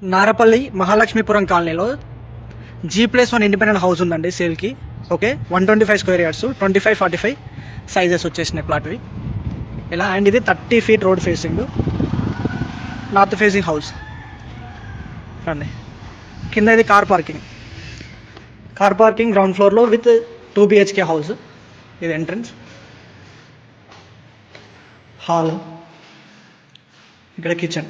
నారపల్లి మహాలక్ష్మీపురం కాలనీలో G+1 independent house ఉందండి సేల్కి. ఓకే, 125 స్క్వేర్ యార్డ్స్, 25-45 సైజెస్ వచ్చేసినాయి ప్లాట్వి ఇలా. అండ్ ఇది 30 feet road facing, north facing house అండి. కింద ఇది కార్ పార్కింగ్ గ్రౌండ్ ఫ్లోర్లో విత్ 2 BHK హౌస్. ఇది ఎంట్రన్స్ హాల్, ఇక్కడ కిచెన్,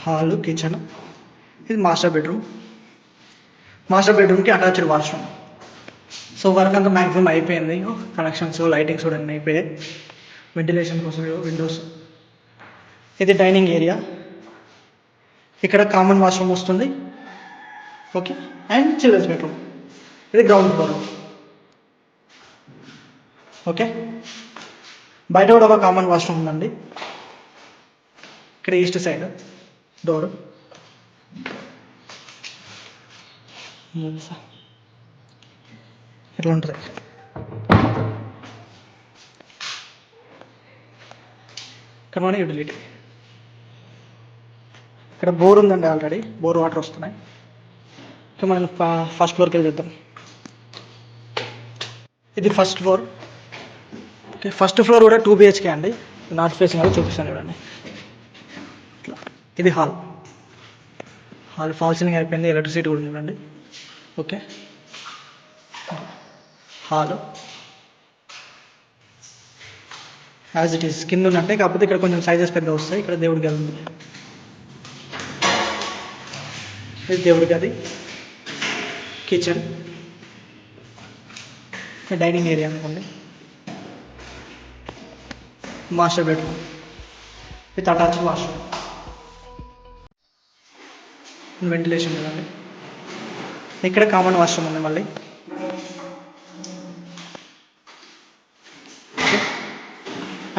హాల్ కిచెన్. ఇది మాస్టర్ బెడ్రూమ్కి అటాచ్డ్ వాష్రూమ్. సో వర్క్ అంతా మ్యాక్సిమం అయిపోయింది. కనెక్షన్స్ లైటింగ్స్ కూడా అన్నీ అయిపోయాయి. వెంటిలేషన్ కోసం విండోస్. ఇది డైనింగ్ ఏరియా, ఇక్కడ కామన్ వాష్రూమ్ వస్తుంది. Okay, and children's bedroom. ఇది గ్రౌండ్ ఫ్లోర్. ఓకే, బయట కూడా ఒక కామన్ వాష్రూమ్ ఉందండి. ఇక్కడ ఈస్ట్ సైడ్ డోర్. ఇట్లా ఉంటుంది. ఇక్కడ మన యూటిలిటీ, ఇక్కడ బోర్ ఉందండి, ఆల్రెడీ బోర్ వాటర్ వస్తున్నాయి. సో మనం ఫస్ట్ ఫ్లోర్కి వెళ్ళి చూద్దాం. ఇది first floor. Okay, first floor కూడా 2 BHK అండి. నార్త్ ఫేసింగ్ అది చూపిస్తాను చూడండి. ఇట్లా ఇది హాల్ ఫాల్ సీలింగ్ అయిపోయింది. ఎలక్ట్రిసిటీ కూడా చూడండి. Okay, hall as it is కింద ఉన్నట్టే, కాకపోతే ఇక్కడ కొంచెం సైజెస్ పెద్ద వస్తాయి. ఇక్కడ దేవుడి గది ఉంది. ఇది దేవుడి గది, కిచెన్, డైనింగ్ ఏరియా అనుకోండి. Master bedroom with attached washroom, ventilation కదండి. ఇక్కడ కామన్ వాష్రూమ్ ఉంది మళ్ళీ.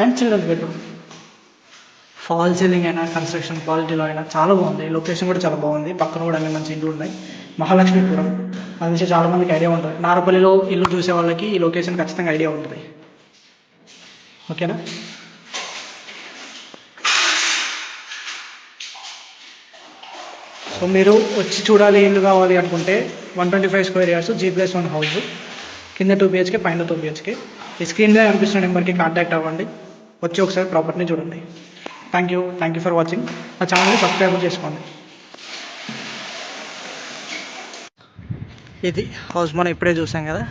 And children's bedroom. Fall ceiling అయినా కన్స్ట్రక్షన్ క్వాలిటీలో అయినా చాలా బాగుంది. లొకేషన్ కూడా చాలా బాగుంది. పక్కన కూడా అన్ని మంచి ఇండ్లు ఉన్నాయి. మహాలక్ష్మీపురం అది నుంచి చాలా మందికి ఐడియా ఉంటుంది. నారపల్లిలో ఇల్లు చూసే వాళ్ళకి ఈ లొకేషన్ ఖచ్చితంగా ఐడియా ఉంటుంది. ఓకేనా? సో మీరు వచ్చి చూడాలి, ఇల్లు కావాలి అనుకుంటే 125 స్క్వేర్ యార్డ్స్, G+1 హౌస్, కింద 2 BHK, పైన 2 BHK. ఈ స్క్రీన్ మీద కనిపిస్తున్న నెంబర్కి కాంటాక్ట్ అవ్వండి. వచ్చి ఒకసారి ప్రాపర్టీని చూడండి. Thank you for watching. నా ఛానల్ని సబ్స్క్రైబ్ చేసుకోండి. ఇది హౌస్ మనం ఇప్పుడే చూసాం కదా.